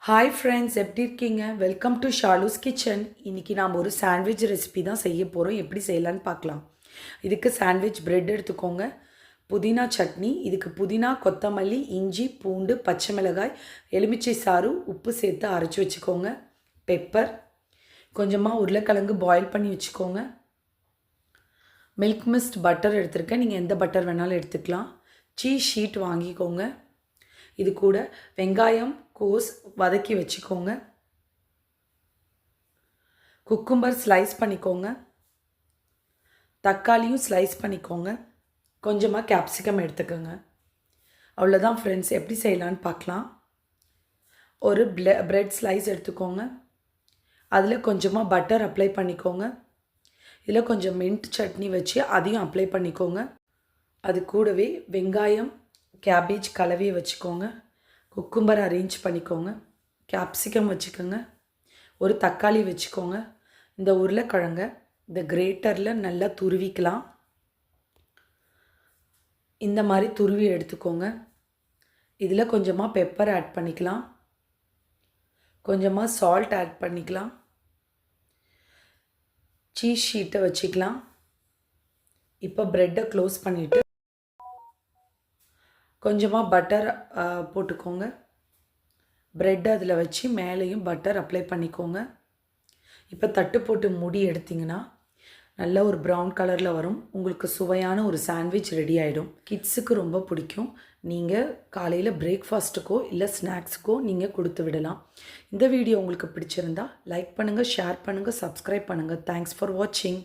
Hi friends, எப்படி இருக்கீங்க? Welcome to Shalu's kitchen. இன்றைக்கி நாம் ஒரு சாண்ட்விச் ரெசிபி தான் செய்ய போகிறோம். எப்படி செய்யலான்னு பார்க்கலாம். இதுக்கு சாண்ட்விச் பிரெட் எடுத்துக்கோங்க. புதினா சட்னி, இதுக்கு புதினா, கொத்தமல்லி, இஞ்சி, பூண்டு, பச்சை மிளகாய், எலுமிச்சை சாறு, உப்பு சேர்த்து அரைச்சி வச்சுக்கோங்க. பெப்பர், கொஞ்சமாக உருளைக்கிழங்கு பாயில் பண்ணி வச்சுக்கோங்க. மில்க் மிஸ்ட் பட்டர் எடுத்துருக்கேன். நீங்கள் எந்த பட்டர் வேணாலும் எடுத்துக்கலாம். சீஸ் ஷீட் வாங்கிக்கோங்க. இது கூட வெங்காயம், கோஸ் வதக்கி வச்சுக்கோங்க. குக்கும்பர் ஸ்லைஸ் பண்ணிக்கோங்க. தக்காளியும் ஸ்லைஸ் பண்ணிக்கோங்க. கொஞ்சமாக கேப்சிகம் எடுத்துக்கோங்க. அவ்வளோதான் ஃப்ரெண்ட்ஸ். எப்படி செய்யலான்னு பார்க்கலாம். ஒரு பிரெட் ஸ்லைஸ் எடுத்துக்கோங்க. அதில் கொஞ்சமாக பட்டர் அப்ளை பண்ணிக்கோங்க. இதில் கொஞ்சம் மின்ட் சட்னி வச்சு அதையும் அப்ளை பண்ணிக்கோங்க. அது கூடவே வெங்காயம், கேபேஜ் கலவையை வச்சுக்கோங்க. குக்கும்பர் அரேஞ்ச் பண்ணிக்கோங்க. கேப்சிகம் வச்சுக்கோங்க. ஒரு தக்காளி வச்சுக்கோங்க. இந்த உருளைக்கிழங்க இந்த கிரேட்டரில் நல்லா துருவிக்கலாம். இந்த மாதிரி துருவி எடுத்துக்கோங்க. இதில் கொஞ்சமாக பெப்பர் ஆட் பண்ணிக்கலாம். கொஞ்சமாக சால்ட் ஆட் பண்ணிக்கலாம். சீஸ் ஷீட்டை வச்சுக்கலாம். இப்போ ப்ரெட்டை க்ளோஸ் பண்ணிவிட்டு கொஞ்சமாக பட்டர் போட்டுக்கோங்க. ப்ரெட் அதில் வச்சு மேலேயும் பட்டர் அப்ளை பண்ணிக்கோங்க. இப்போ தட்டு போட்டு மூடி எடுத்திங்கன்னா நல்ல ஒரு ப்ரௌன் கலரில் வரும். உங்களுக்கு சுவையான ஒரு சாண்ட்விச் ரெடி ஆகிடும். கிட்ஸுக்கு ரொம்ப பிடிக்கும். நீங்கள் காலையில் பிரேக்ஃபாஸ்ட்டுக்கோ இல்லை ஸ்நாக்ஸுக்கோ நீங்கள் கொடுத்து விடலாம். இந்த வீடியோ உங்களுக்கு பிடிச்சிருந்தா லைக் பண்ணுங்கள், ஷேர் பண்ணுங்கள், சப்ஸ்கிரைப் பண்ணுங்கள். தேங்க்ஸ் ஃபார் வாட்சிங்.